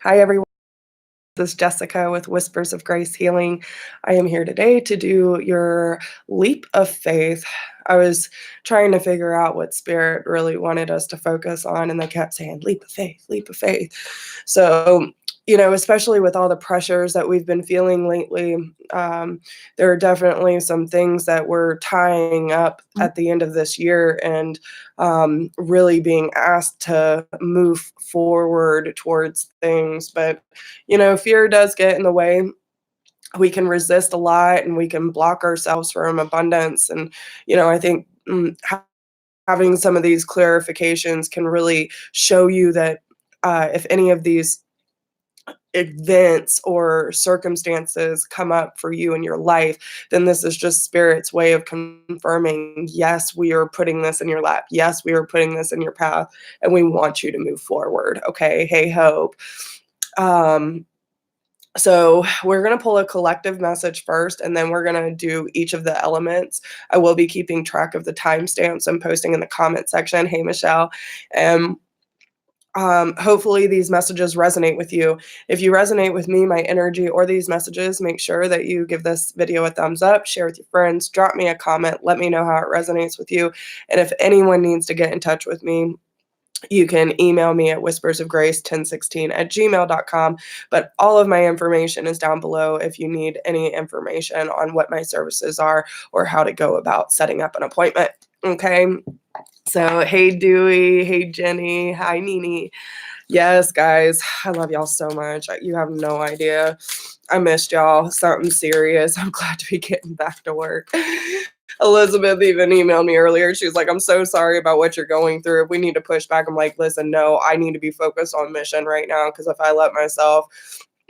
Hi, everyone. This is Jessica with Whispers of Grace Healing. I am here today to do your leap of faith. I was trying to figure out what spirit really wanted us to focus on, and they kept saying, leap of faith, leap of faith. So, especially with all the pressures that we've been feeling lately, there are definitely some things that we're tying up at the end of this year and really being asked to move forward towards things. But fear does get in the way. We can resist a lot and we can block ourselves from abundance. And, I think having some of these clarifications can really show you that if any of these events or circumstances come up for you in your life, then this is just spirit's way of confirming, yes, we are putting this in your lap. Yes, we are putting this in your path, and we want you to move forward. Okay. Hey, hope. So we're going to pull a collective message first, and then we're going to do each of the elements. I will be keeping track of the timestamps I'm posting in the comment section. Hey, Michelle. And hopefully these messages resonate with you. If you resonate with me, my energy, or these messages, make sure that you give this video a thumbs up, share with your friends, drop me a comment, let me know how it resonates with you. And if anyone needs to get in touch with me, you can email me at whispersofgrace1016@gmail.com. But all of my information is down below if you need any information on what my services are or how to go about setting up an appointment. Okay. So, hey, Dewey. Hey, Jenny. Hi, Nini. Yes, guys. I love y'all so much. You have no idea. I missed y'all. Something serious. I'm glad to be getting back to work. Elizabeth even emailed me earlier. She was like, I'm so sorry about what you're going through. If we need to push back, I'm like, listen, no, I need to be focused on mission right now, because if I let myself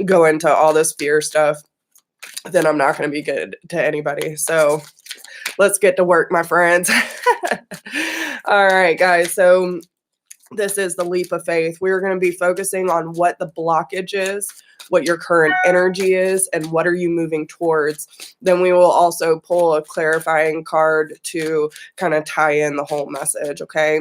go into all this fear stuff, then I'm not going to be good to anybody. So let's get to work, my friends. All right, guys. So this is the leap of faith. We're going to be focusing on what the blockage is, what your current energy is, and what are you moving towards. Then we will also pull a clarifying card to kind of tie in the whole message, okay?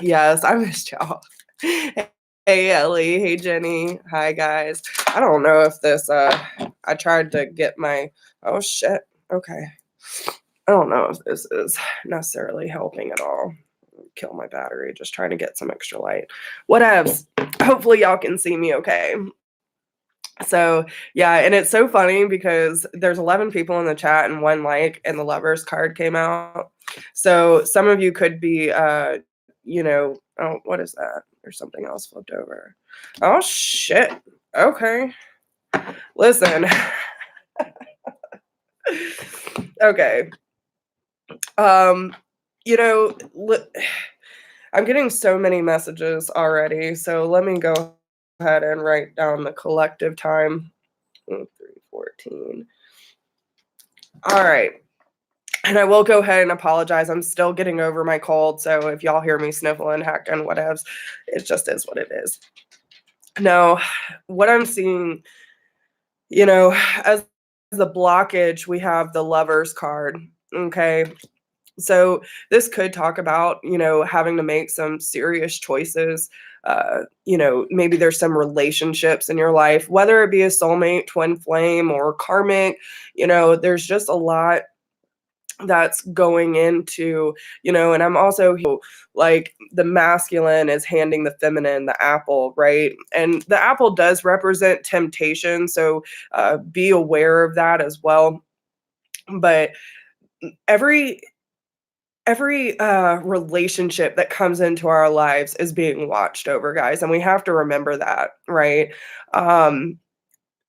Yes, I missed y'all. Hey, Ellie. Hey, Jenny. Hi, guys. I don't know if this, I tried to get my, oh, shit. Okay. I don't know if this is necessarily helping at all. Kill my battery, just trying to get some extra light. Whatevs. Hopefully y'all can see me okay. So yeah, and it's so funny because there's 11 people in the chat and one like, and the lovers card came out. So some of you could be oh, what is that? There's something else flipped over. Oh shit. Okay. Listen. Okay. I'm getting so many messages already, so let me go ahead and write down the collective time. 3:14. All right. And I will go ahead and apologize. I'm still getting over my cold, so if y'all hear me sniffling, hacking, whatevs, it just is what it is. Now, what I'm seeing, as the blockage, we have the Lovers card, okay? So this could talk about, having to make some serious choices. Maybe there's some relationships in your life, whether it be a soulmate, twin flame, or karmic, there's just a lot that's going into, and I'm also like the masculine is handing the feminine the apple, right? And the apple does represent temptation. So be aware of that as well. But every relationship that comes into our lives is being watched over, guys, and we have to remember that, right? um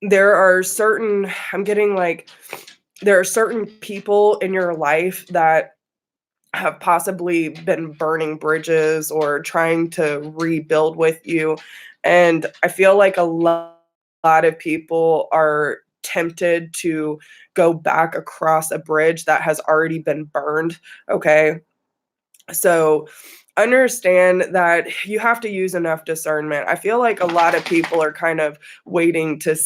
there are certain I'm getting like there are certain people in your life that have possibly been burning bridges or trying to rebuild with you, and I feel like a lot of people are tempted to go back across a bridge that has already been burned, okay? So understand that you have to use enough discernment. I feel like a lot of people are kind of waiting to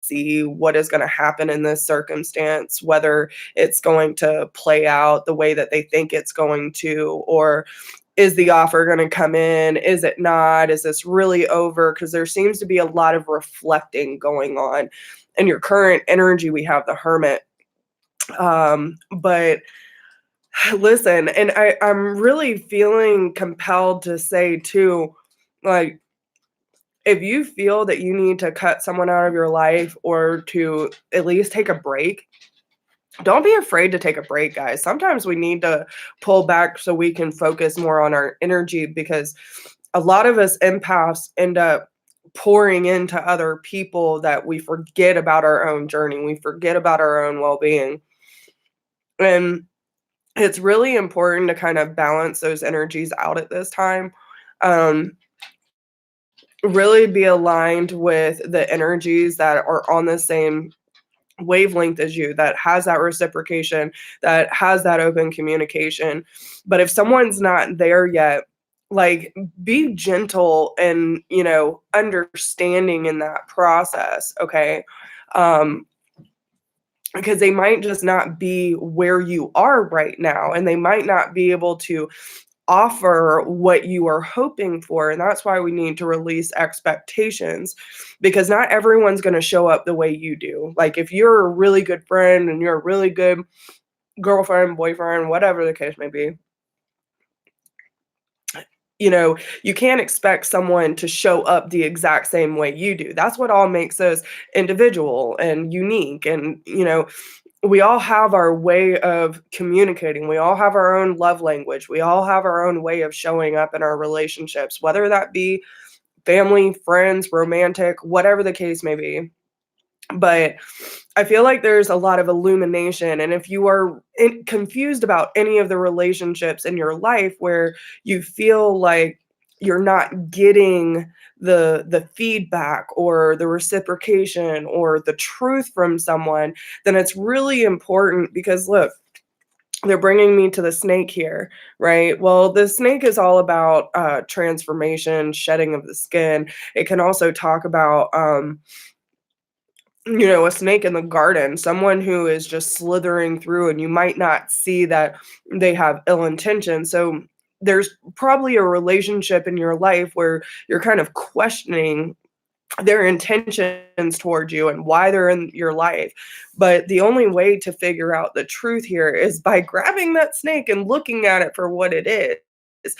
see what is going to happen in this circumstance, whether it's going to play out the way that they think it's going to, or is the offer going to come in? Is it not? Is this really over? Because there seems to be a lot of reflecting going on. In your current energy, we have the Hermit. But listen, and I'm really feeling compelled to say too, like, if you feel that you need to cut someone out of your life or to at least take a break, don't be afraid to take a break, guys. Sometimes we need to pull back so we can focus more on our energy, because a lot of us empaths end up pouring into other people that we forget about our own journey. We forget about our own well-being. And it's really important to kind of balance those energies out at this time. Um, really be aligned with the energies that are on the same wavelength as you, that has that reciprocation, that has that open communication. But if someone's not there yet, like, be gentle and, understanding in that process, okay? Um, because they might just not be where you are right now, and they might not be able to offer what you are hoping for. And that's why we need to release expectations, because not everyone's going to show up the way you do. Like, if you're a really good friend and you're a really good girlfriend, boyfriend, whatever the case may be, you can't expect someone to show up the exact same way you do. That's what all makes us individual and unique. And, we all have our way of communicating. We all have our own love language. We all have our own way of showing up in our relationships, whether that be family, friends, romantic, whatever the case may be. But I feel like there's a lot of illumination. And if you are confused about any of the relationships in your life where you feel like you're not getting the feedback or the reciprocation or the truth from someone, then it's really important, because look, they're bringing me to the snake here, right? Well, the snake is all about transformation, shedding of the skin. It can also talk about a snake in the garden, someone who is just slithering through, and you might not see that they have ill intention. So there's probably a relationship in your life where you're kind of questioning their intentions towards you and why they're in your life. But the only way to figure out the truth here is by grabbing that snake and looking at it for what it is.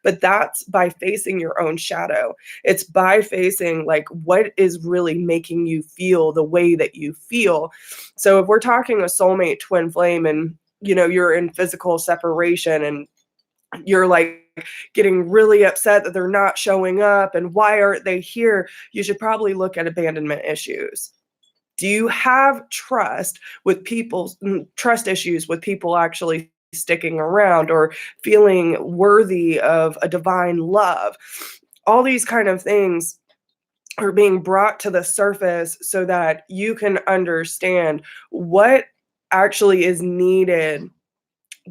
But that's by facing your own shadow. It's by facing, like, what is really making you feel the way that you feel. So if we're talking a soulmate twin flame, and you're in physical separation, and you're like getting really upset that they're not showing up and why aren't they here, you should probably look at abandonment issues. Do you have trust issues with people actually sticking around or feeling worthy of a divine love? All these kind of things are being brought to the surface so that you can understand what actually is needed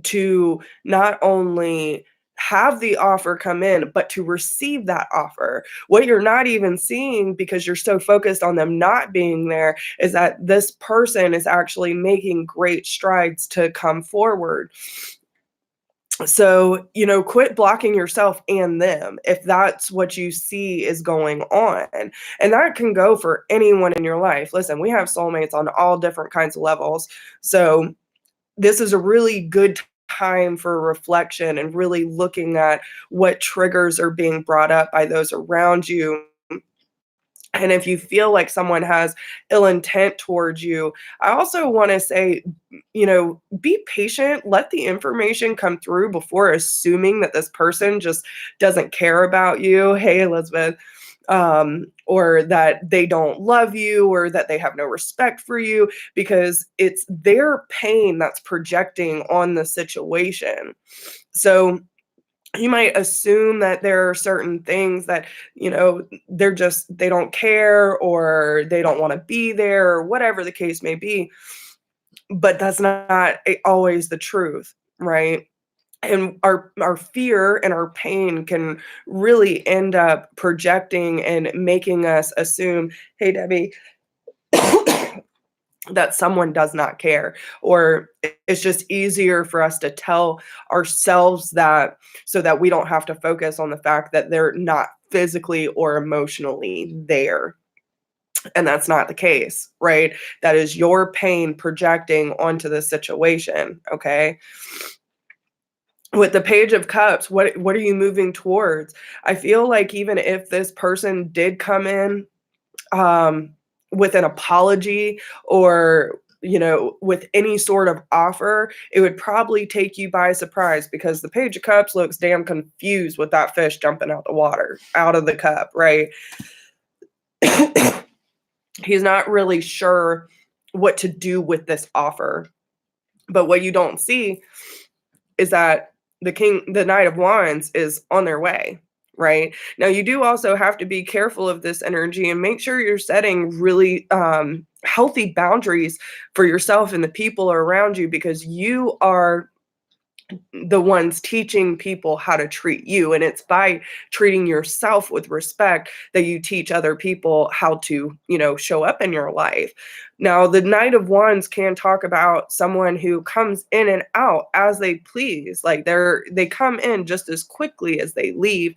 to not only have the offer come in, but to receive that offer. What you're not even seeing, because you're so focused on them not being there, is that this person is actually making great strides to come forward. So, quit blocking yourself and them if that's what you see is going on. And that can go for anyone in your life. Listen, we have soulmates on all different kinds of levels. So this is a really good time for reflection and really looking at what triggers are being brought up by those around you. And if you feel like someone has ill intent towards you, I also want to say, be patient. Let the information come through before assuming that this person just doesn't care about you. Hey, Elizabeth. Or that they don't love you, or that they have no respect for you, because it's their pain that's projecting on the situation. So you might assume that there are certain things that, they don't care, or they don't want to be there, or whatever the case may be. But that's not always the truth, right? And our fear and our pain can really end up projecting and making us assume, hey, Debbie, that someone does not care, or it's just easier for us to tell ourselves that so that we don't have to focus on the fact that they're not physically or emotionally there. And that's not the case, right? That is your pain projecting onto the situation, okay? With the Page of Cups, what are you moving towards? I feel like even if this person did come in um, with an apology, or with any sort of offer, it would probably take you by surprise, because the Page of Cups looks damn confused with that fish jumping out the water, out of the cup, right? He's not really sure what to do with this offer. But what you don't see is that the Knight of Wands is on their way, right? Now, you do also have to be careful of this energy and make sure you're setting really healthy boundaries for yourself and the people around you, because you are the ones teaching people how to treat you. And it's by treating yourself with respect that you teach other people how to, show up in your life. Now, the Knight of Wands can talk about someone who comes in and out as they please. Like they come in just as quickly as they leave.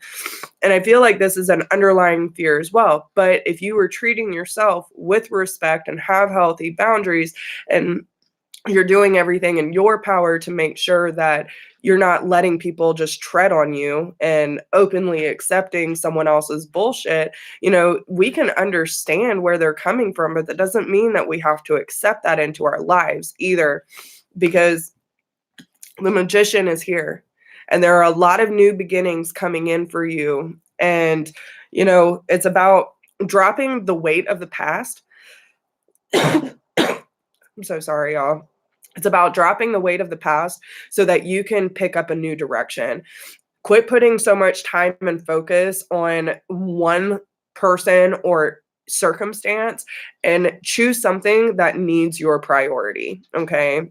And I feel like this is an underlying fear as well. But if you were treating yourself with respect and have healthy boundaries, and you're doing everything in your power to make sure that you're not letting people just tread on you and openly accepting someone else's bullshit, we can understand where they're coming from, but that doesn't mean that we have to accept that into our lives either, because the Magician is here and there are a lot of new beginnings coming in for you. And, it's about dropping the weight of the past. I'm so sorry, y'all. It's about dropping the weight of the past so that you can pick up a new direction. Quit putting so much time and focus on one person or circumstance, and choose something that needs your priority. Okay.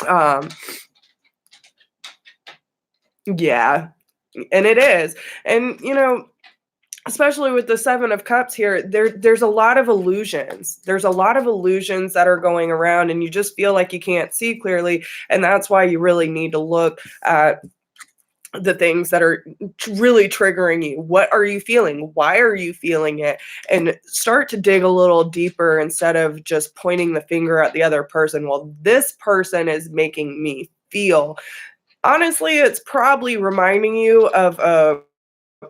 Um, yeah. And it is. And, especially with the Seven of Cups here, there's a lot of illusions. There's a lot of illusions that are going around, and you just feel like you can't see clearly. And that's why you really need to look at the things that are really triggering you. What are you feeling? Why are you feeling it? And start to dig a little deeper instead of just pointing the finger at the other person. Well, this person is making me feel. Honestly, it's probably reminding you of a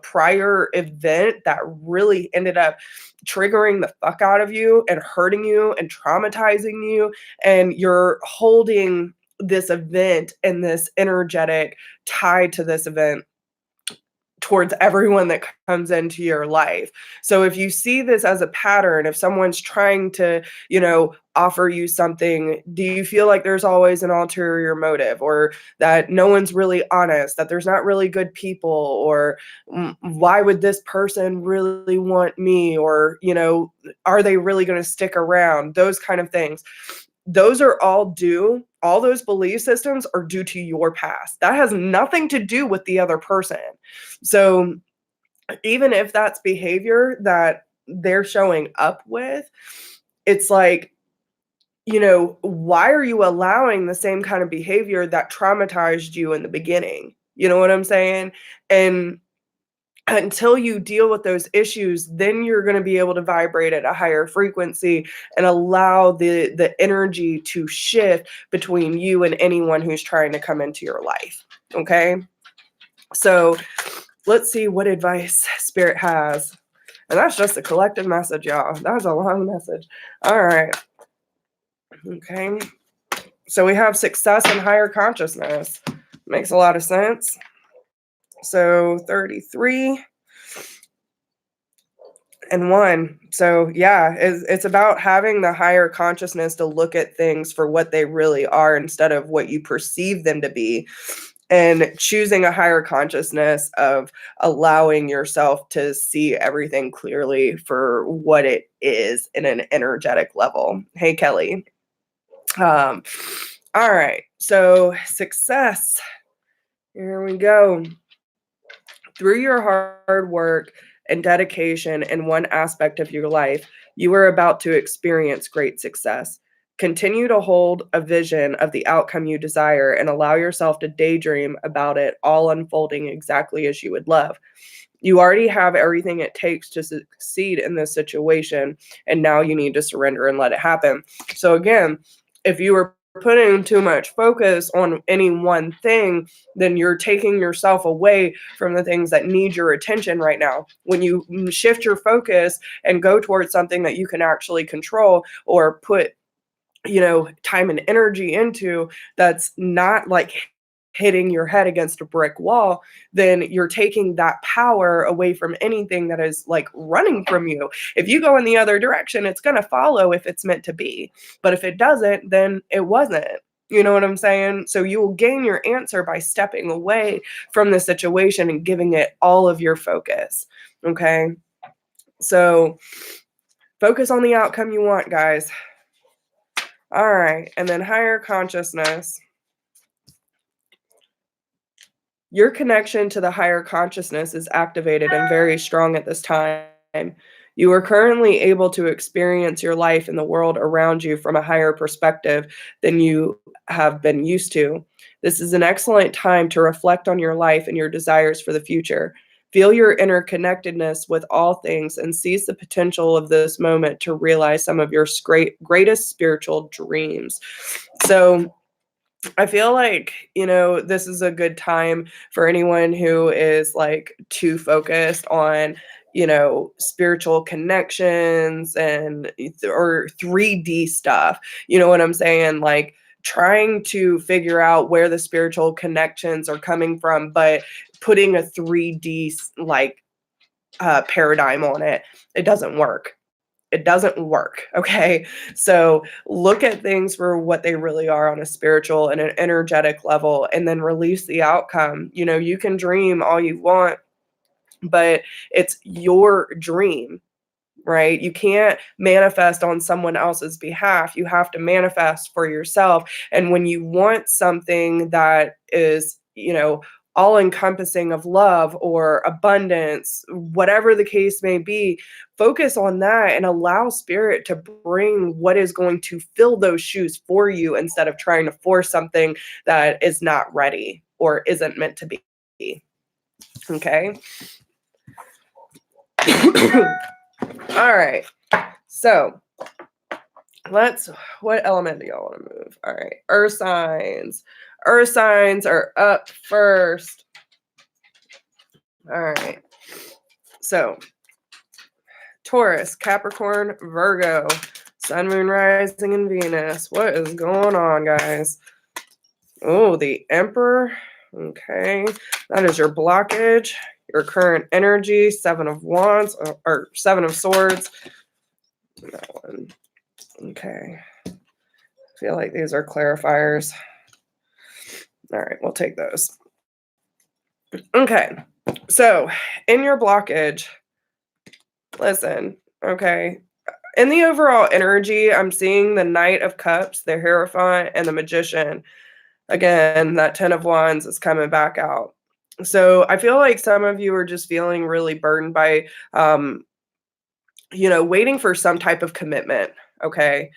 prior event that really ended up triggering the fuck out of you and hurting you and traumatizing you, and you're holding this event and this energetic tie to this event towards everyone that comes into your life. So if you see this as a pattern, if someone's trying to, offer you something, do you feel like there's always an ulterior motive, or that no one's really honest, that there's not really good people, or why would this person really want me, or, are they really going to stick around? Those kind of things. Those are all those belief systems are due to your past. That has nothing to do with the other person. So even if that's behavior that they're showing up with, it's like, why are you allowing the same kind of behavior that traumatized you in the beginning? You know what I'm saying? And until you deal with those issues, then you're going to be able to vibrate at a higher frequency and allow the energy to shift between you and anyone who's trying to come into your life. Okay. So let's see what advice Spirit has. And that's just a collective message, y'all. That was a long message. All right. Okay. So we have success and higher consciousness. Makes a lot of sense. So 33 and 1. So yeah, it's about having the higher consciousness to look at things for what they really are instead of what you perceive them to be, and choosing a higher consciousness of allowing yourself to see everything clearly for what it is in an energetic level. Hey, Kelly. All right. So success. Here we go. Through your hard work and dedication in one aspect of your life, you are about to experience great success. Continue to hold a vision of the outcome you desire and allow yourself to daydream about it all unfolding exactly as you would love. You already have everything it takes to succeed in this situation, and now you need to surrender and let it happen. So again, if you were putting too much focus on any one thing, then you're taking yourself away from the things that need your attention right now. When you shift your focus and go towards something that you can actually control or put, time and energy into, that's not like hitting your head against a brick wall, then you're taking that power away from anything that is like running from you. If you go in the other direction, it's going to follow if it's meant to be. But if it doesn't, then it wasn't. You know what I'm saying? So you will gain your answer by stepping away from the situation and giving it all of your focus. Okay. So focus on the outcome you want, guys. All right. And then higher consciousness. Your connection to the higher consciousness is activated and very strong at this time. You are currently able to experience your life and the world around you from a higher perspective than you have been used to. This is an excellent time to reflect on your life and your desires for the future. Feel your interconnectedness with all things and seize the potential of this moment to realize some of your greatest spiritual dreams. So, I feel like, this is a good time for anyone who is like too focused on, spiritual connections and or 3D stuff. You know what I'm saying? Like trying to figure out where the spiritual connections are coming from, but putting a 3D like paradigm on it, it doesn't work. It doesn't work. Okay. So look at things for what they really are on a spiritual and an energetic level, and then release the outcome. You can dream all you want, but it's your dream, right? You can't manifest on someone else's behalf. You have to manifest for yourself. And when you want something that is, all encompassing of love or abundance, whatever the case may be, focus on that and allow spirit to bring what is going to fill those shoes for you instead of trying to force something that is not ready or isn't meant to be. Okay. All right. So what element do y'all want to move? All right. Earth signs. Earth signs are up first. All right. So Taurus, Capricorn, Virgo, Sun, Moon, Rising, and Venus. What is going on, guys? Oh, the Emperor. Okay. That is your blockage, your current energy, Seven of Wands, or Seven of Swords. That one. Okay. I feel like these are clarifiers. All right, we'll take those. Okay. So, in your blockage, listen, okay. In the overall energy, I'm seeing the Knight of Cups, the Hierophant, and the Magician. Again, that 10 of Wands is coming back out. So, I feel like some of you are just feeling really burdened by, waiting for some type of commitment, okay?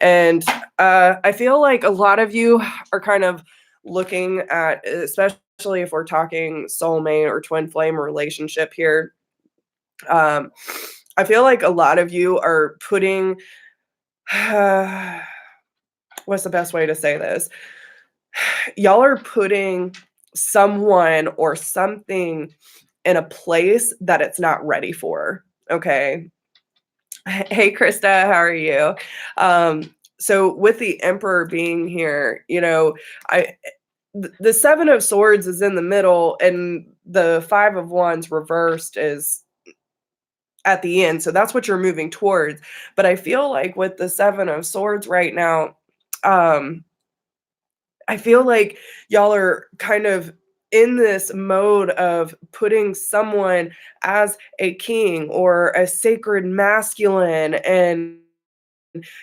And I feel like a lot of you are kind of looking at, especially if we're talking soulmate or twin flame relationship here, I feel like a lot of you are putting, what's the best way to say this? Y'all are putting someone or something in a place that it's not ready for, okay? Hey, Krista, how are you? So with the Emperor being here, the Seven of Swords is in the middle and the Five of Wands reversed is at the end. So that's what you're moving towards. But I feel like with the Seven of Swords right now, I feel like y'all are kind of in this mode of putting someone as a king or a sacred masculine and,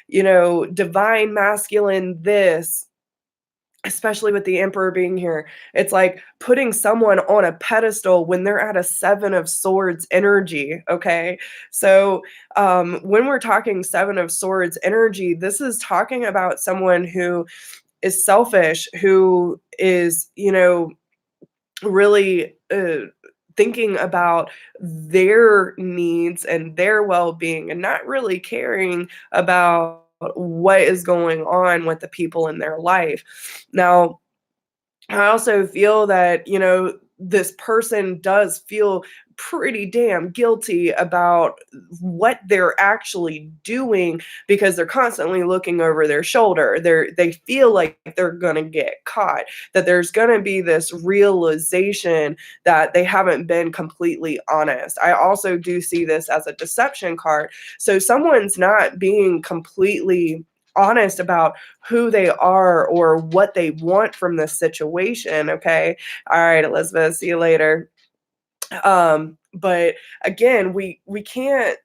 divine masculine this. especially with the emperor being here. It's like putting someone on a pedestal when they're at a 7 of swords energy, okay? So, when we're talking 7 of swords energy, this is talking about someone who is selfish, who is, really, thinking about their needs and their well-being and not really caring about what is going on with the people in their life. Now, I also feel that, this person does feel pretty damn guilty about what they're actually doing because they're constantly looking over their shoulder. They feel like they're going to get caught, that there's going to be this realization that they haven't been completely honest. I also do see this as a deception card. So someone's not being completely honest about who they are or what they want from this situation. Okay. All right, Elizabeth, see you later. But again, we can't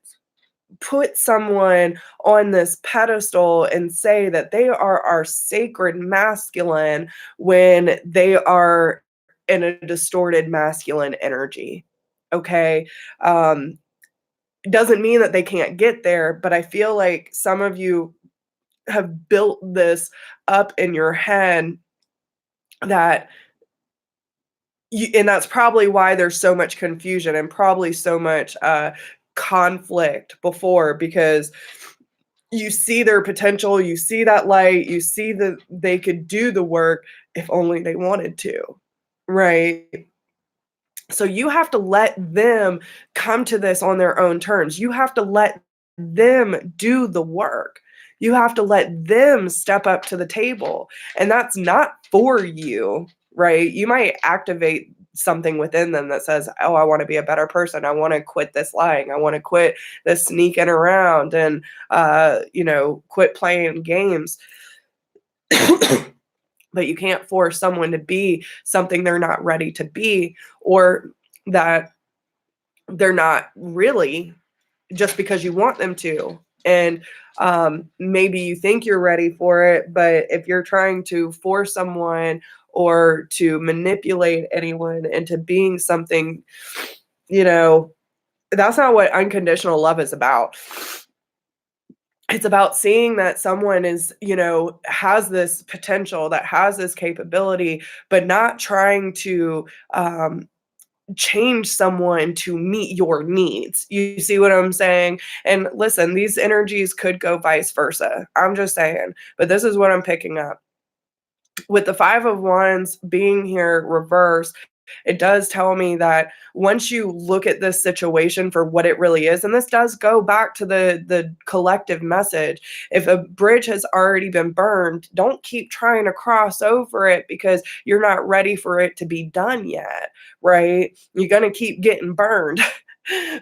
put someone on this pedestal and say that they are our sacred masculine when they are in a distorted masculine energy. Okay. Doesn't mean that they can't get there, but I feel like some of you have built this up in your head that and that's probably why there's so much confusion and probably so much conflict before, because you see their potential, you see that light, you see that they could do the work if only they wanted to, right? So you have to let them come to this on their own terms. You have to let them do the work. You have to let them step up to the table. And that's not for you, right? You might activate something within them that says, "Oh, I want to be a better person. I want to quit this lying. I want to quit this sneaking around and quit playing games." But you can't force someone to be something they're not ready to be, or that they're not really, just because you want them to. And maybe you think you're ready for it, but if you're trying to force someone or to manipulate anyone into being something, you know, that's not what unconditional love is about. It's about seeing that someone is, has this potential, that has this capability, but not trying to change someone to meet your needs. You see what I'm saying? And listen, these energies could go vice versa. I'm just saying, but this is what I'm picking up. With the 5 of Wands being here reversed, it does tell me that once you look at this situation for what it really is, and this does go back to the collective message, if a bridge has already been burned, don't keep trying to cross over it because you're not ready for it to be done yet, right? You're going to keep getting burned.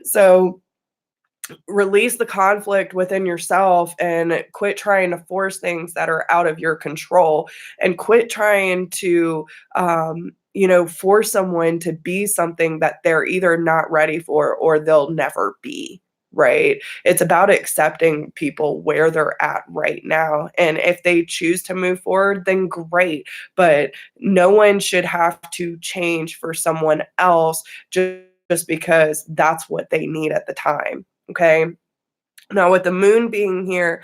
So release the conflict within yourself and quit trying to force things that are out of your control, and quit trying to force someone to be something that they're either not ready for or they'll never be, right? It's about accepting people where they're at right now, and if they choose to move forward, then great, but no one should have to change for someone else just because that's what they need at the time. Okay. Now, with the moon being here,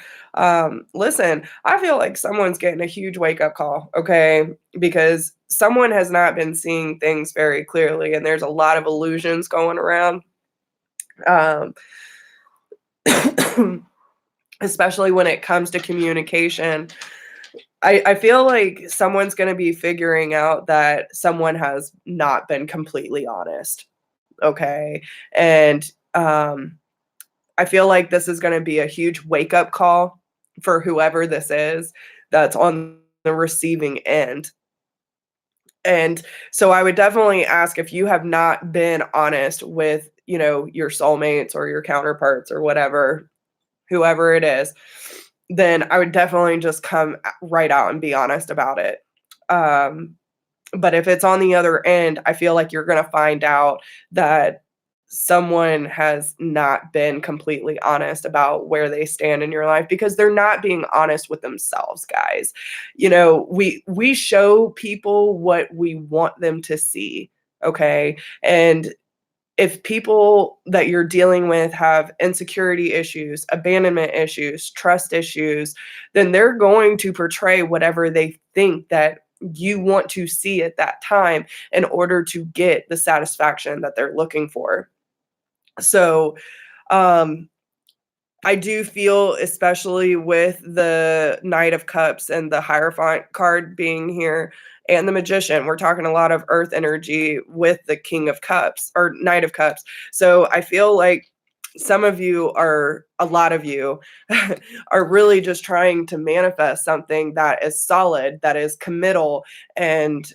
listen, I feel like someone's getting a huge wake up call. Okay. Because someone has not been seeing things very clearly, and there's a lot of illusions going around. Um, especially when it comes to communication. I feel like someone's going to be figuring out that someone has not been completely honest. Okay. And, I feel like this is gonna be a huge wake-up call for whoever this is that's on the receiving end. And so I would definitely ask, if you have not been honest with, your soulmates or your counterparts or whatever, whoever it is, then I would definitely just come right out and be honest about it. But if it's on the other end, I feel like you're gonna find out that someone has not been completely honest about where they stand in your life, because they're not being honest with themselves, guys. We show people what we want them to see, okay? And if people that you're dealing with have insecurity issues, abandonment issues, trust issues, then they're going to portray whatever they think that you want to see at that time in order to get the satisfaction that they're looking for. So, um, I do feel, especially with the Knight of Cups and the Hierophant card being here and the Magician, we're talking a lot of earth energy with the King of Cups or Knight of Cups. So I feel like a lot of you are really just trying to manifest something that is solid, that is committal, and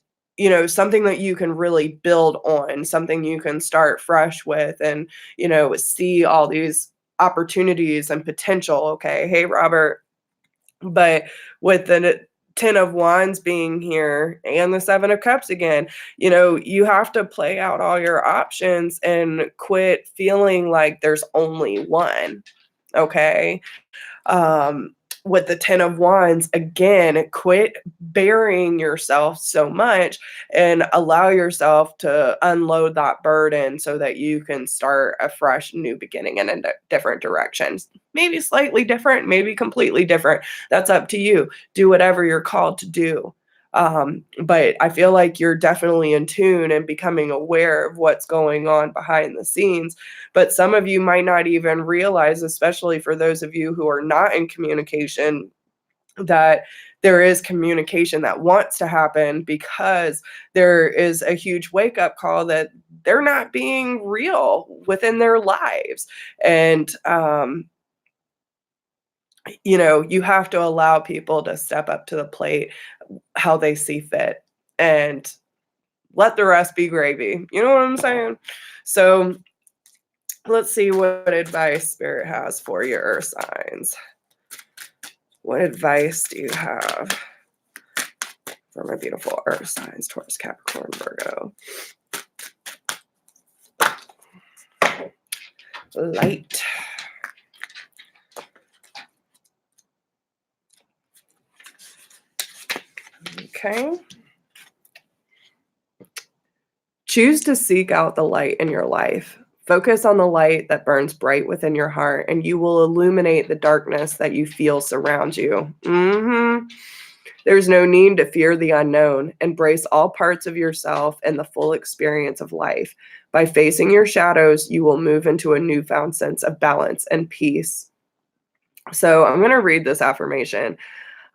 something that you can really build on, something you can start fresh with, and see all these opportunities and potential. Okay, hey Robert. But with the 10 of Wands being here and the 7 of Cups again, you have to play out all your options and quit feeling like there's only one. Okay. um, with the 10 of Wands, again, quit burying yourself so much and allow yourself to unload that burden so that you can start a fresh new beginning in a different directions. Maybe slightly different, maybe completely different. That's up to you. Do whatever you're called to do. But I feel like you're definitely in tune and becoming aware of what's going on behind the scenes. But some of you might not even realize, especially for those of you who are not in communication, that there is communication that wants to happen, because there is a huge wake up call that they're not being real within their lives. And, you have to allow people to step up to the plate how they see fit, and let the rest be gravy. You know what I'm saying? So let's see what advice Spirit has for your earth signs. What advice do you have for my beautiful earth signs, Taurus, Capricorn, Virgo? Light. Okay. Choose to seek out the light in your life. Focus on the light that burns bright within your heart, and you will illuminate the darkness that you feel surround you. There's no need to fear the unknown. Embrace all parts of yourself and the full experience of life. By facing your shadows, you will move into a newfound sense of balance and peace. So I'm going to read this affirmation.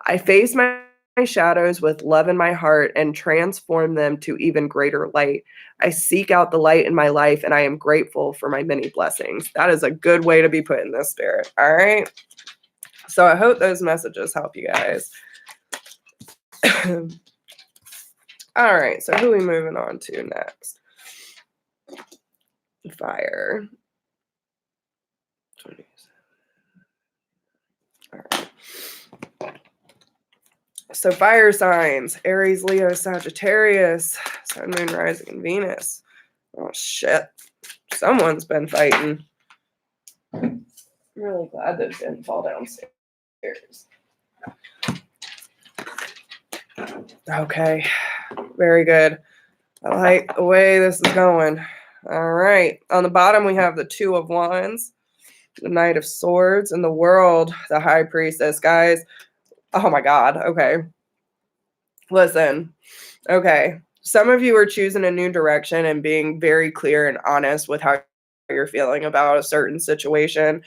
I face my shadows with love in my heart and transform them to even greater light. I seek out the light in my life, and I am grateful for my many blessings. That is a good way to be put in this, Spirit. All right. So I hope those messages help you guys. All right. So who are we moving on to next? Fire. All right. So fire signs: Aries, Leo, Sagittarius, Sun, Moon, Rising, and Venus. Oh, shit. Someone's been fighting. I'm really glad those didn't fall downstairs. Okay. Very good. I like the way this is going. All right. On the bottom, we have the 2 of Wands, the Knight of Swords, and the World, the High Priestess. Guys, oh my God. Okay. Listen. Okay. Some of you are choosing a new direction and being very clear and honest with how you're feeling about a certain situation.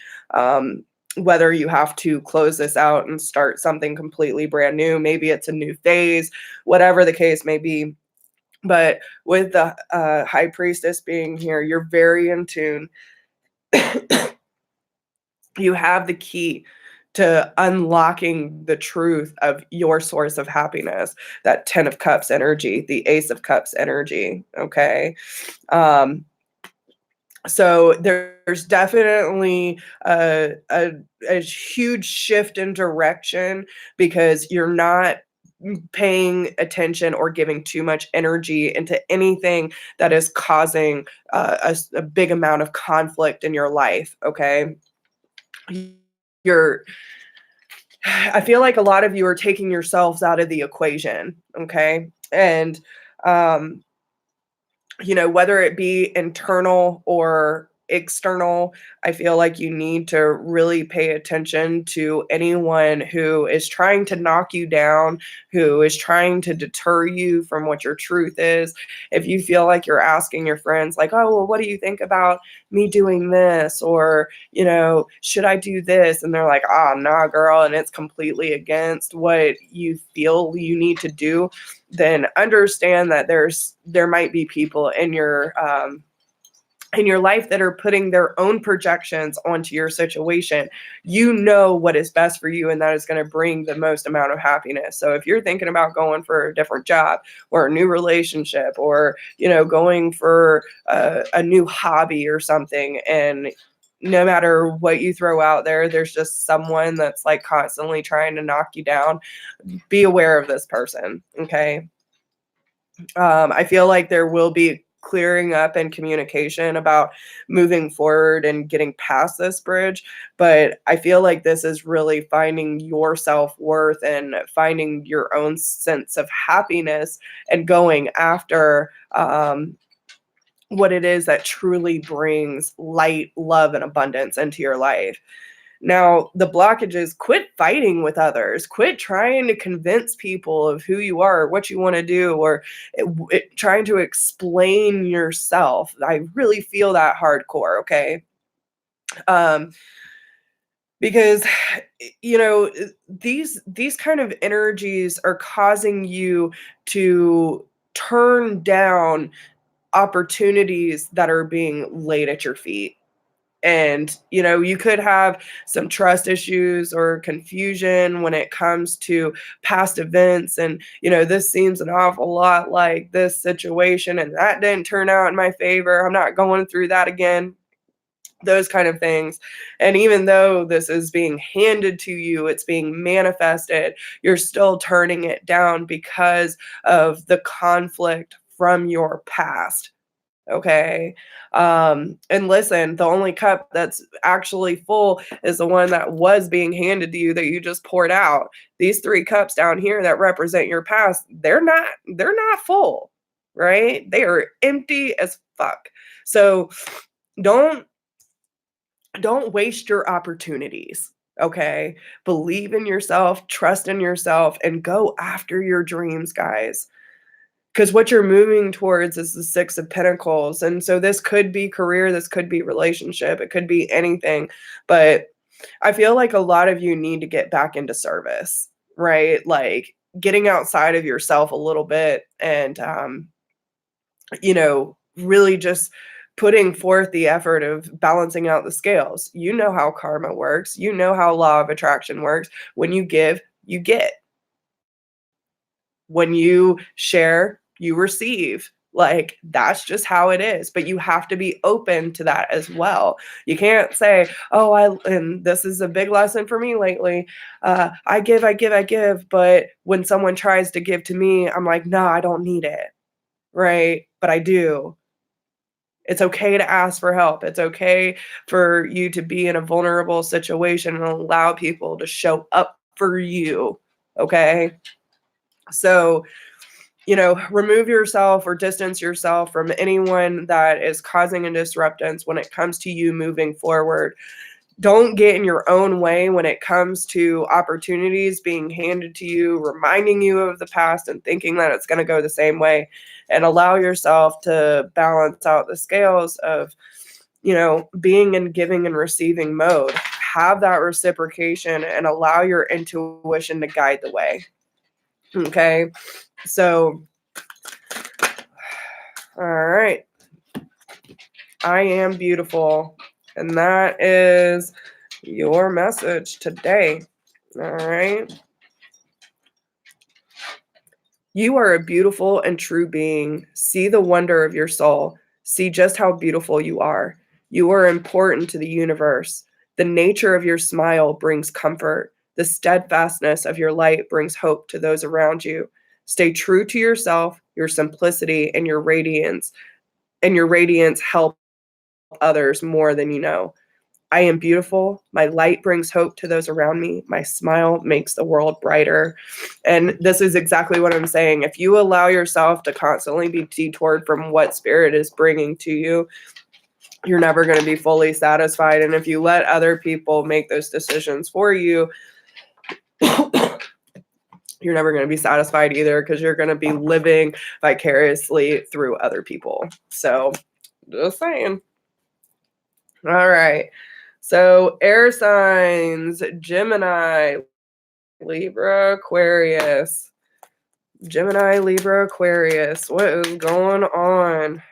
Whether you have to close this out and start something completely brand new, maybe it's a new phase, whatever the case may be. But with the High Priestess being here, you're very in tune. You have the key to unlocking the truth of your source of happiness, that 10 of Cups energy, the Ace of Cups energy. Okay. So there's definitely a huge shift in direction, because you're not paying attention or giving too much energy into anything that is causing a big amount of conflict in your life. Okay. You're, I feel like a lot of you are taking yourselves out of the equation. Okay. And, um, whether it be internal or external, I feel like you need to really pay attention to anyone who is trying to knock you down, who is trying to deter you from what your truth is. If you feel like you're asking your friends, like, oh, well, what do you think about me doing this? Or, should I do this? And they're like, oh, nah, girl. And it's completely against what you feel you need to do, then understand that there might be people in your life that are putting their own projections onto your situation. You know what is best for you, and that is going to bring the most amount of happiness. So if you're thinking about going for a different job or a new relationship, or going for a new hobby or something, and no matter what you throw out there, there's just someone that's like constantly trying to knock you down, be aware of this person. Okay. I feel like there will be clearing up and communication about moving forward and getting past this bridge. But I feel like this is really finding your self-worth and finding your own sense of happiness and going after what it is that truly brings light, love, and abundance into your life. Now, the blockage is quit fighting with others. Quit trying to convince people of who you are, or what you want to do, or trying to explain yourself. I really feel that hardcore, okay? Um, because these kind of energies are causing you to turn down opportunities that are being laid at your feet. And, you could have some trust issues or confusion when it comes to past events. And, this seems an awful lot like this situation, and that didn't turn out in my favor. I'm not going through that again. Those kind of things. And even though this is being handed to you, it's being manifested, you're still turning it down because of the conflict from your past. Okay. And listen, the only cup that's actually full is the one that was being handed to you that you just poured out. These three cups down here that represent your past, they're not full, right? They are empty as fuck. So don't don't waste your opportunities. Okay. Believe in yourself, trust in yourself, and go after your dreams, guys. Because what you're moving towards is the Six of Pentacles. And so this could be career, this could be relationship, it could be anything. But I feel like a lot of you need to get back into service, right? Like getting outside of yourself a little bit and, really just putting forth the effort of balancing out the scales. You know how karma works, you know how law of attraction works. When you give, you get. When you share, you receive. Like that's just how it is. But you have to be open to that as well. You can't say, "Oh, and this is a big lesson for me lately. I give, I give, I give." But when someone tries to give to me, I'm like, "No, I don't need it." Right? But I do. It's okay to ask for help. It's okay for you to be in a vulnerable situation and allow people to show up for you. Okay? So, remove yourself or distance yourself from anyone that is causing a disruptance when it comes to you moving forward. Don't get in your own way when it comes to opportunities being handed to you, reminding you of the past and thinking that it's going to go the same way. And allow yourself to balance out the scales of, being in giving and receiving mode. Have that reciprocation and allow your intuition to guide the way. Okay. So, all right. I am beautiful. And that is your message today. All right. You are a beautiful and true being. See the wonder of your soul. See just how beautiful you are. You are important to the universe. The nature of your smile brings comfort. The steadfastness of your light brings hope to those around you. Stay true to yourself, your simplicity, and your radiance help others more than you know. I am beautiful. My light brings hope to those around me. My smile makes the world brighter. And this is exactly what I'm saying. If you allow yourself to constantly be detoured from what spirit is bringing to you, you're never going to be fully satisfied. And if you let other people make those decisions for you, you're never going to be satisfied either, because you're going to be living vicariously through other people. So, just saying. All right. So, air signs: Gemini, Libra, Aquarius. Gemini, Libra, Aquarius. What is going on?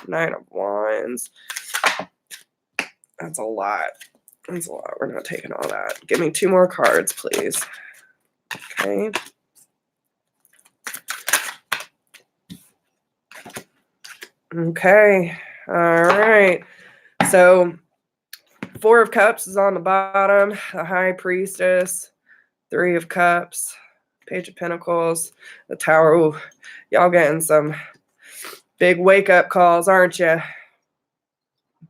Nine of Wands. That's a lot. That's a lot. We're not taking all that. Give me 2 more cards, please. Okay. Okay. All right. So 4 of Cups is on the bottom. The High Priestess. 3 of Cups. Page of Pentacles. The Tower. Ooh, y'all getting some big wake-up calls, aren't you?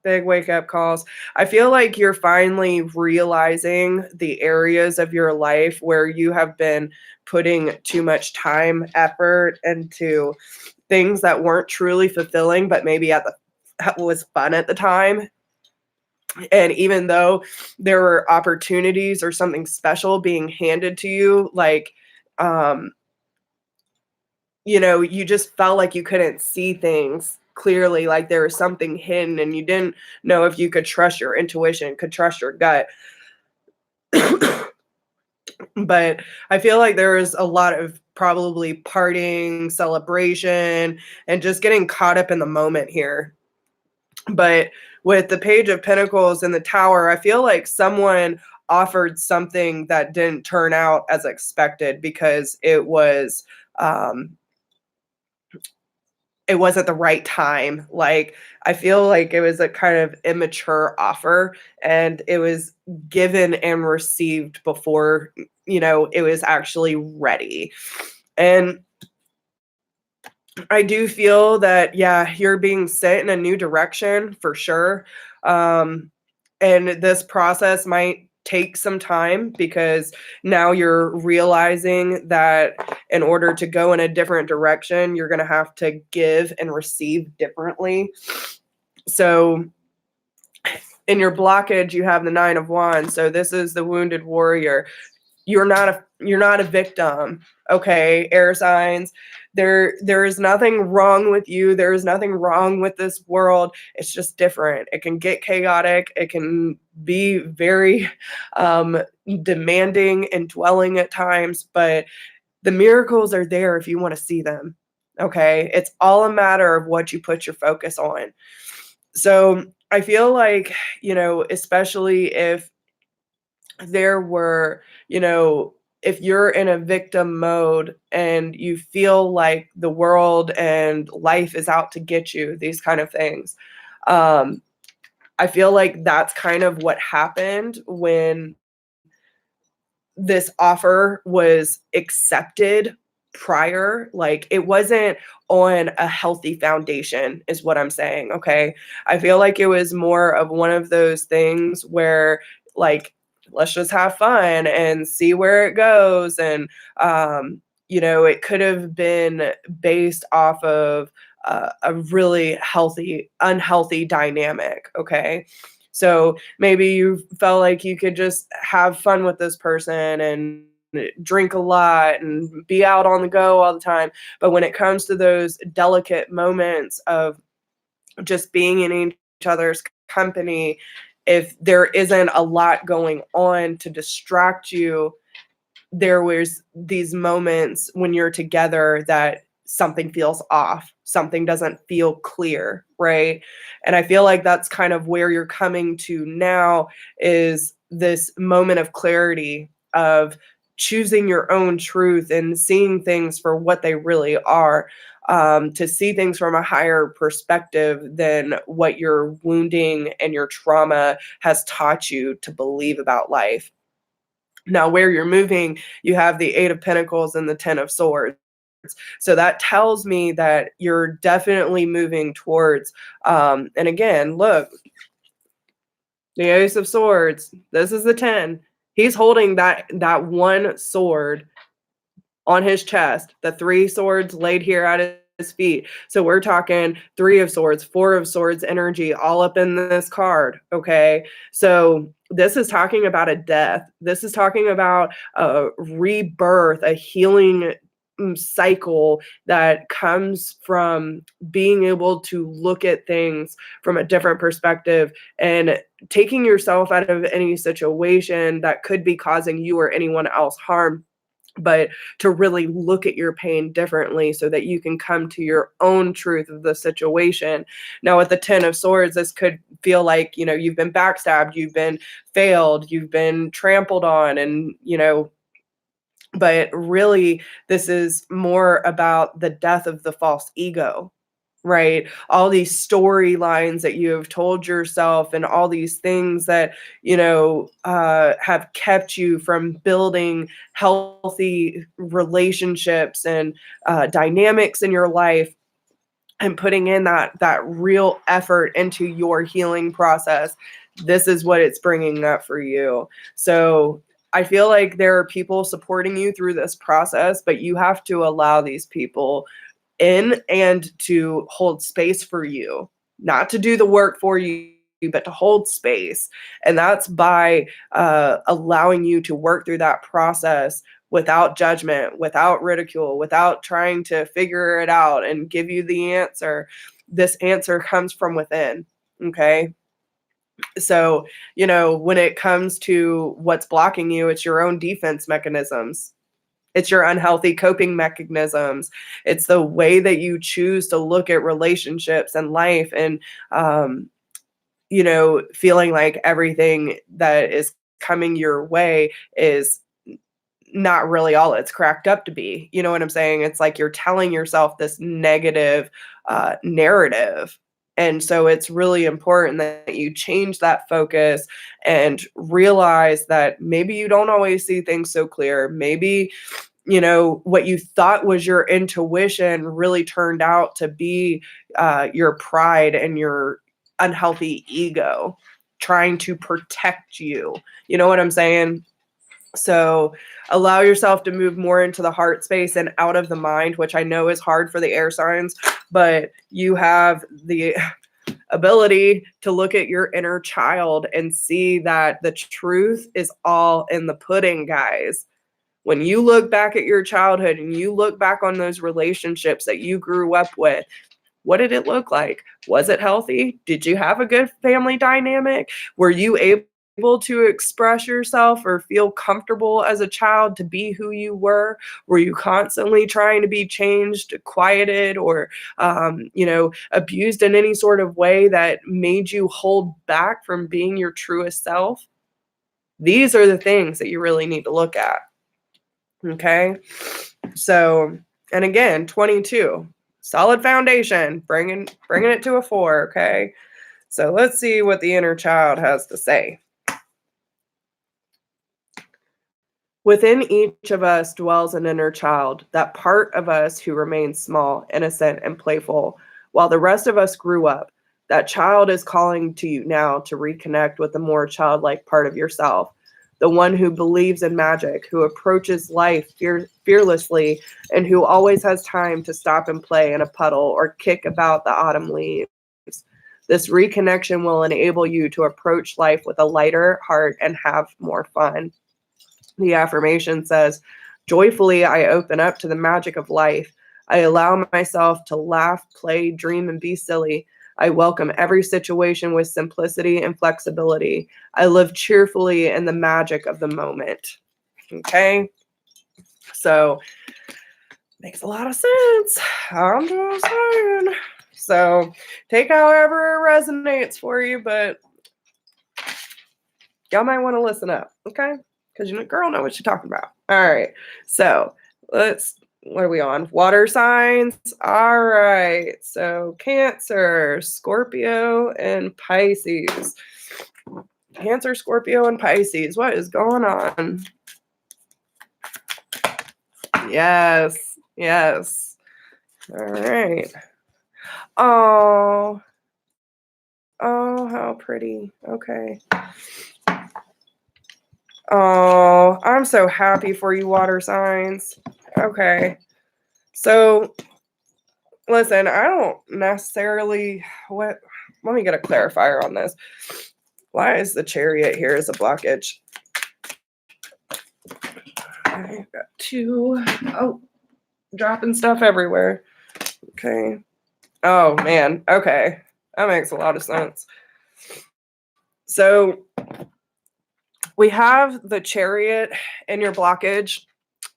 Big wake-up calls. I feel like you're finally realizing the areas of your life where you have been putting too much time, effort into things that weren't truly fulfilling, but maybe was fun at the time. And even though there were opportunities or something special being handed to you, like, you just felt like you couldn't see things clearly, like there was something hidden and you didn't know if you could trust your intuition, could trust your gut. But I feel like there was a lot of probably partying, celebration, and just getting caught up in the moment here. But with the Page of Pentacles and the Tower, I feel like someone offered something that didn't turn out as expected, because it wasn't the right time. Like, I feel like it was a kind of immature offer, and it was given and received before, it was actually ready. And I do feel that, yeah, you're being sent in a new direction for sure. And this process might take some time, because now you're realizing that in order to go in a different direction, you're going to have to give and receive differently. So in your blockage, you have the 9 of Wands. So this is the wounded warrior. You're not a victim. Okay, air signs. There is nothing wrong with you. There is nothing wrong with this world. It's just different. It can get chaotic. It can be very demanding and dwelling at times, but the miracles are there if you want to see them. Okay, it's all a matter of what you put your focus on. So I feel like, especially if there were, if you're in a victim mode and you feel like the world and life is out to get you, these kind of things. I feel like that's kind of what happened when this offer was accepted prior. Like, it wasn't on a healthy foundation, is what I'm saying. Okay. I feel like it was more of one of those things where, like, let's just have fun and see where it goes. And, it could have been based off of a really unhealthy dynamic. Okay. So maybe you felt like you could just have fun with this person and drink a lot and be out on the go all the time. But when it comes to those delicate moments of just being in each other's company, if there isn't a lot going on to distract you, there was these moments when you're together that something feels off, something doesn't feel clear, right? And I feel like that's kind of where you're coming to now, is this moment of clarity of choosing your own truth and seeing things for what they really are, to see things from a higher perspective than what your wounding and your trauma has taught you to believe about life. Now, where you're moving, you have the Eight of Pentacles and the Ten of Swords. So that tells me that you're definitely moving towards, and again, look, the Ace of Swords, this is the 10. He's holding that one sword on his chest, the 3 swords laid here at his feet. So we're talking 3 of swords, 4 of swords energy all up in this card, okay? So this is talking about a death. This is talking about a rebirth, a healing cycle that comes from being able to look at things from a different perspective and taking yourself out of any situation that could be causing you or anyone else harm, but to really look at your pain differently so that you can come to your own truth of the situation. Now, with the 10 of Swords, this could feel like, you've been backstabbed, you've been failed, you've been trampled on, and, but really, this is more about the death of the false ego, right? All these storylines that you have told yourself and all these things that, have kept you from building healthy relationships and dynamics in your life, and putting in that real effort into your healing process. This is what it's bringing up for you. So I feel like there are people supporting you through this process, but you have to allow these people in and to hold space for you, not to do the work for you, but to hold space. And that's by allowing you to work through that process without judgment, without ridicule, without trying to figure it out and give you the answer. This answer comes from within. Okay. So, when it comes to what's blocking you, it's your own defense mechanisms. It's your unhealthy coping mechanisms. It's the way that you choose to look at relationships and life, and, feeling like everything that is coming your way is not really all it's cracked up to be. You know what I'm saying? It's like you're telling yourself this negative narrative. And so it's really important that you change that focus and realize that maybe you don't always see things so clear. Maybe, what you thought was your intuition really turned out to be your pride and your unhealthy ego trying to protect you. You know what I'm saying? So allow yourself to move more into the heart space and out of the mind, which I know is hard for the air signs, but you have the ability to look at your inner child and see that the truth is all in the pudding, guys. When you look back at your childhood and you look back on those relationships that you grew up with, what did it look like? Was it healthy? Did you have a good family dynamic? Were you able to express yourself or feel comfortable as a child to be who you were? Were you constantly trying to be changed, quieted, or abused in any sort of way that made you hold back from being your truest self? These are the things that you really need to look at. Okay? So, and again, 22, solid foundation, bringing it to a 4, okay? So let's see what the inner child has to say. Within each of us dwells an inner child, that part of us who remains small, innocent, and playful, while the rest of us grew up. That child is calling to you now to reconnect with the more childlike part of yourself, the one who believes in magic, who approaches life fearlessly, and who always has time to stop and play in a puddle or kick about the autumn leaves. This reconnection will enable you to approach life with a lighter heart and have more fun. The affirmation says, joyfully, I open up to the magic of life. I allow myself to laugh, play, dream, and be silly. I welcome every situation with simplicity and flexibility. I live cheerfully in the magic of the moment. Okay? So, makes a lot of sense. I'm just saying. So, take however it resonates for you, but y'all might want to listen up. Okay? Because girl know what she's talking about. All right. So what are we on? Water signs. All right. So Cancer, Scorpio, and Pisces. Cancer, Scorpio, and Pisces. What is going on? Yes. Yes. All right. Oh. Oh, how pretty. Okay. Oh, I'm so happy for you, water signs. Okay. So, listen, I don't necessarily what let me get a clarifier on this. Why is the chariot here as a blockage? I've got two. Oh, dropping stuff everywhere. Okay. Oh, man. Okay. That makes a lot of sense. So, we have the chariot in your blockage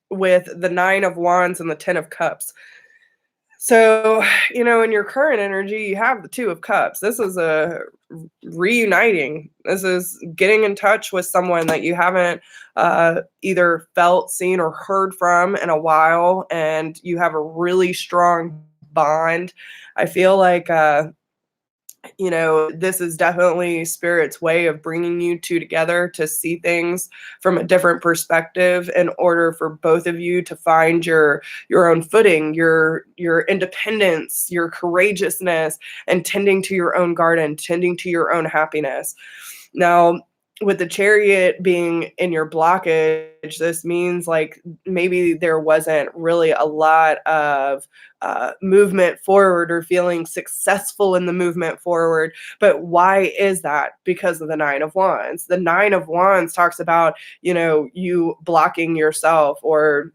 with the 9 of wands and the 10 of cups. So, in your current energy, you have the 2 of cups. This is a reuniting. This is getting in touch with someone that you haven't either felt, seen, or heard from in a while, and you have a really strong bond. I feel like this is definitely spirit's way of bringing you two together to see things from a different perspective in order for both of you to find your own footing, your independence, your courageousness, and tending to your own garden, tending to your own happiness. Now, with the chariot being in your blockage, this means like maybe there wasn't really a lot of movement forward or feeling successful in the movement forward. But why is that? Because of the 9 of wands. The 9 of wands talks about, you blocking yourself, or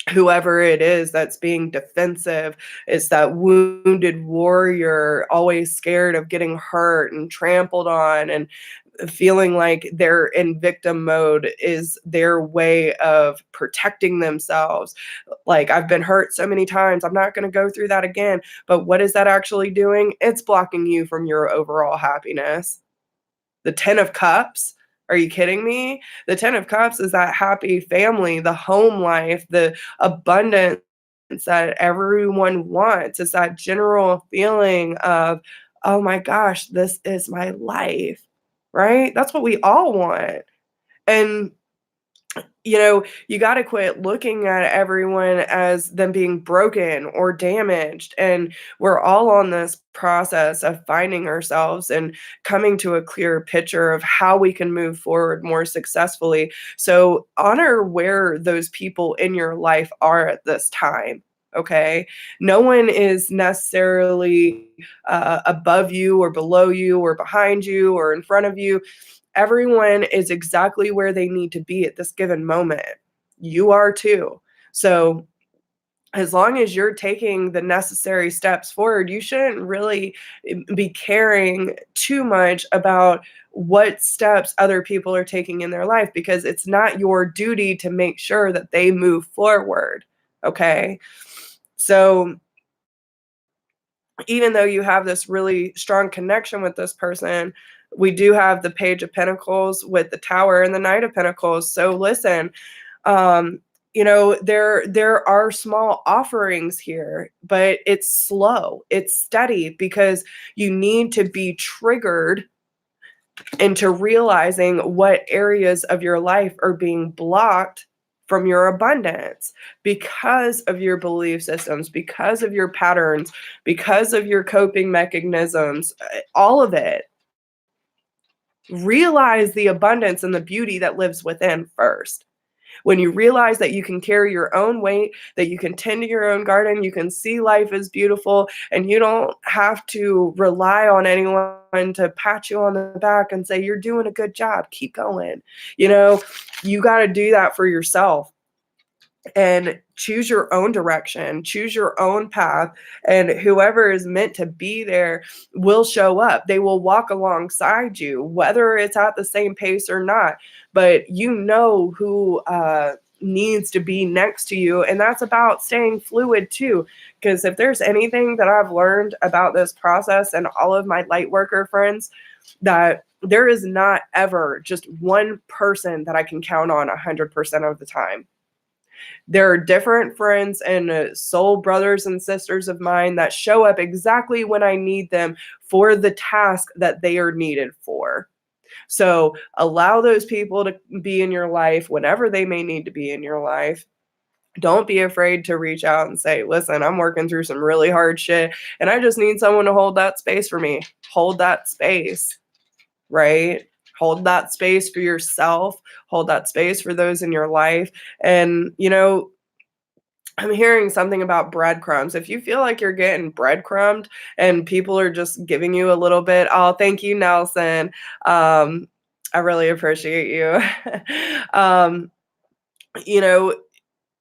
whoever it is that's being defensive. Is that wounded warrior, always scared of getting hurt and trampled on, and feeling like they're in victim mode is their way of protecting themselves. Like, I've been hurt so many times, I'm not going to go through that again. But what is that actually doing? It's blocking you from your overall happiness. The 10 of cups, are you kidding me? The 10 of cups is that happy family, the home life, the abundance that everyone wants. It's that general feeling of, oh my gosh, this is my life, right? That's what we all want. And you got to quit looking at everyone as them being broken or damaged. And we're all on this process of finding ourselves and coming to a clearer picture of how we can move forward more successfully. So honor where those people in your life are at this time. Okay. No one is necessarily above you or below you or behind you or in front of you. Everyone is exactly where they need to be at this given moment. You are too. So as long as you're taking the necessary steps forward, you shouldn't really be caring too much about what steps other people are taking in their life, because it's not your duty to make sure that they move forward. Okay. So even though you have this really strong connection with this person, we do have the Page of Pentacles with the Tower and the Knight of Pentacles. So listen, there are small offerings here, but it's slow, it's steady, because you need to be triggered into realizing what areas of your life are being blocked from your abundance because of your belief systems, because of your patterns, because of your coping mechanisms, all of it. Realize the abundance and the beauty that lives within first. When you realize that you can carry your own weight, that you can tend to your own garden, you can see life as beautiful, and you don't have to rely on anyone to pat you on the back and say, you're doing a good job, keep going. You got to do that for yourself. And choose your own direction, choose your own path, and whoever is meant to be there will show up. They will walk alongside you, whether it's at the same pace or not. But you know who needs to be next to you, and that's about staying fluid too. Because if there's anything that I've learned about this process and all of my light worker friends, that there is not ever just one person that I can count on 100% of the time. There are different friends and soul brothers and sisters of mine that show up exactly when I need them for the task that they are needed for. So allow those people to be in your life whenever they may need to be in your life. Don't be afraid to reach out and say, listen, I'm working through some really hard shit and I just need someone to hold that space for me. Hold that space, right? Hold that space for yourself. Hold that space for those in your life. And, I'm hearing something about breadcrumbs. If you feel like you're getting breadcrumbed and people are just giving you a little bit, oh, thank you, Nelson. I really appreciate you. um, you know,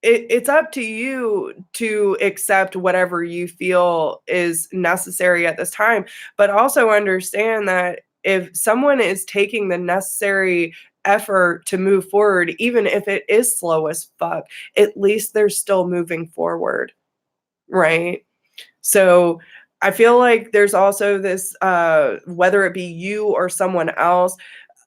it's up to you to accept whatever you feel is necessary at this time, but also understand that if someone is taking the necessary effort to move forward, even if it is slow as fuck, at least they're still moving forward, right? So I feel like there's also this, whether it be you or someone else,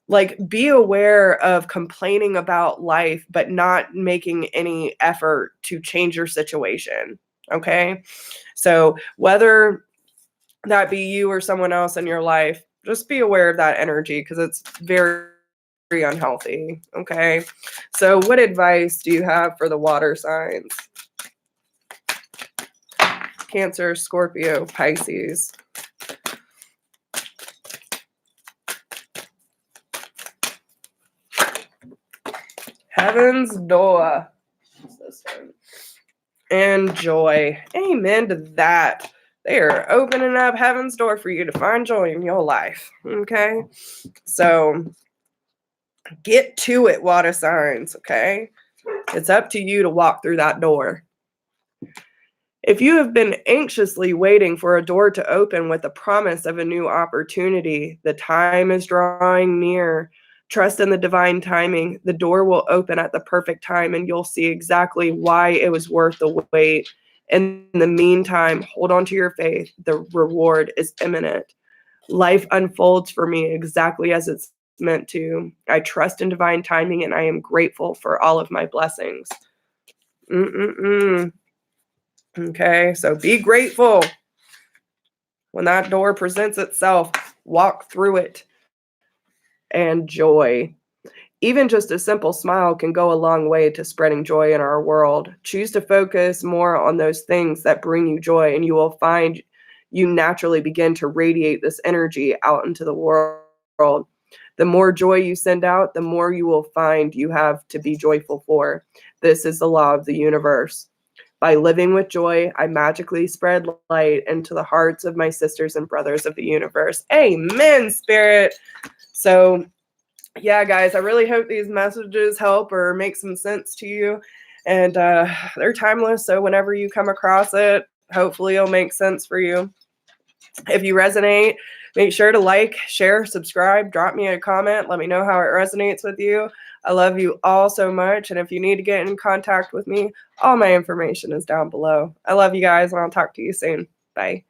like, be aware of complaining about life, but not making any effort to change your situation. Okay. So, whether that be you or someone else in your life, just be aware of that energy because it's very, very unhealthy. Okay. So, what advice do you have for the water signs? Cancer, Scorpio, Pisces. Heaven's door. What's this one? And joy. Amen to that. They are opening up heaven's door for you to find joy in your life. Okay. So get to it, water signs. Okay. It's up to you to walk through that door. If you have been anxiously waiting for a door to open with the promise of a new opportunity, the time is drawing near. Trust in the divine timing. The door will open at the perfect time and you'll see exactly why it was worth the wait. In the meantime, hold on to your faith. The reward is imminent. Life unfolds for me exactly as it's meant to. I trust in divine timing and I am grateful for all of my blessings. Okay, so be grateful. When that door presents itself, walk through it. And joy. Even just a simple smile can go a long way to spreading joy in our world. Choose to focus more on those things that bring you joy, and you will find you naturally begin to radiate this energy out into the world. The more joy you send out, the more you will find you have to be joyful for. This is the law of the universe. By living with joy, I magically spread light into the hearts of my sisters and brothers of the universe. Amen, Spirit. So, yeah, guys, I really hope these messages help or make some sense to you. And they're timeless. So whenever you come across it, hopefully it'll make sense for you. If you resonate, make sure to like, share, subscribe, drop me a comment. Let me know how it resonates with you. I love you all so much. And if you need to get in contact with me, all my information is down below. I love you guys, and I'll talk to you soon. Bye.